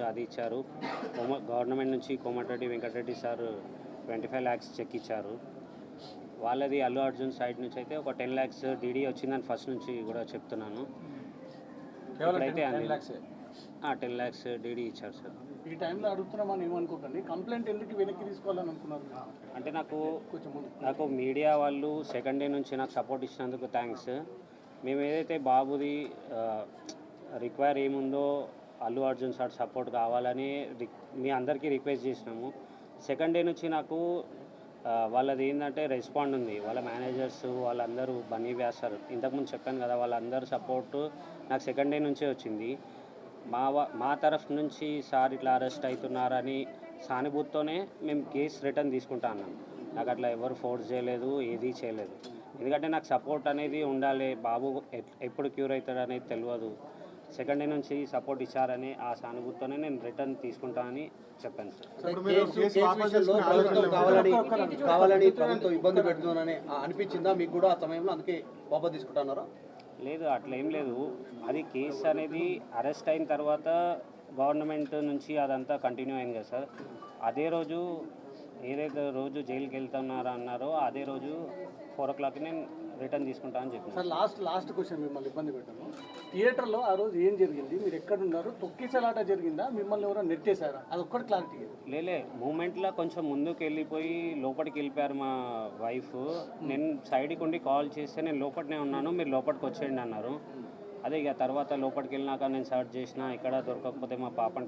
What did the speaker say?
అది ఇచ్చారు. గవర్నమెంట్ నుంచి Komatireddy Venkatareddy sir 25 lakhs cheque ఇచ్చారు. వాళ్ళది అల్లు అర్జున్ సైడ్ నుంచి అయితే ఒక 10 lakhs డీడీ వచ్చిందని ఫస్ట్ నుంచి కూడా చెప్తున్నాను. ఇప్పుడైతే 10 lakhs డీడీ ఇచ్చారు సార్. ఈ టైంలో అడుగుతున్నామని ఏమనుకోకండి, కంప్లైంట్ ఎందుకు వెనక్కి తీసుకోవాలని అనుకున్నారు? అంటే నాకు మీడియా వాళ్ళు సెకండ్ డే నుంచి నాకు సపోర్ట్ ఇచ్చినందుకు థ్యాంక్స్. మేము ఏదైతే బాబుది రిక్వైర్ ఏముందో అల్లు అర్జున్ సార్ సపోర్ట్ కావాలని మీ అందరికీ రిక్వెస్ట్ చేసినాము. సెకండ్ డే నుంచి నాకు వాళ్ళది ఏంటంటే రెస్పాండ్ ఉంది. వాళ్ళ మేనేజర్స్ వాళ్ళందరూ బన్నీ వ్యాసారు ఇంతకుముందు చెప్పాను కదా, వాళ్ళందరూ సపోర్టు నాకు సెకండ్ డే నుంచే వచ్చింది. మా తరఫు నుంచి సార్ ఇట్లా అరెస్ట్ అవుతున్నారని సానుభూతితోనే మేము కేసు రిటర్న్ తీసుకుంటా అన్నాం. నాకు అట్లా ఎవరు ఫోర్స్ చేయలేదు, ఏదీ చేయలేదు. ఎందుకంటే నాకు సపోర్ట్ అనేది ఉండాలి. బాబు ఎప్పుడు క్యూర్ అవుతాడు అనేది తెలియదు. సెకండ్ డే నుంచి సపోర్ట్ ఇచ్చారని ఆ సానుభూతితోనే నేను రిటర్న్ తీసుకుంటానని చెప్పాను సార్. కావాలని ప్రభుత్వం ఇబ్బంది పెడుతుందని అనిపించిందా మీకు కూడా ఆ సమయంలో, అందుకే వాపస్ తీసుకుంటున్నారా? లేదు, అట్లా ఏం లేదు. అది కేసు అనేది అరెస్ట్ అయిన తర్వాత గవర్నమెంట్ నుంచి అదంతా కంటిన్యూ అయింది కదా సార్. అదే రోజు ఏదైతే రోజు జైలుకి వెళ్తున్నారో అన్నారో అదే రోజు 4 o'clock నేను రిటర్న్ తీసుకుంటా అని చెప్పాను సార్. లాస్ట్ క్వశ్చన్, మిమ్మల్ని ఇబ్బంది పెట్టాను. థియేటర్లో ఆ రోజు ఏం జరిగింది? మీరు ఎక్కడున్నారు? తొక్కిసలాట జరిగిందా? మిమ్మల్ని ఎవరో నెట్టేశారా? అది ఒక్కటి క్లారిటీ. లేలే, మూమెంట్లో కొంచెం ముందుకు వెళ్ళిపోయి లోపలికి వెళ్ళిపోయారు మా వైఫ్. నేను సైడ్కి ఉండి కాల్ చేస్తే నేను లోపలనే ఉన్నాను, మీరు లోపలికి వచ్చేయండి అన్నారు. అదే ఇక తర్వాత లోపలికి వెళ్ళినాక నేను సర్చ్ చేసిన, ఇక్కడ దొరకకపోతే మా పాపని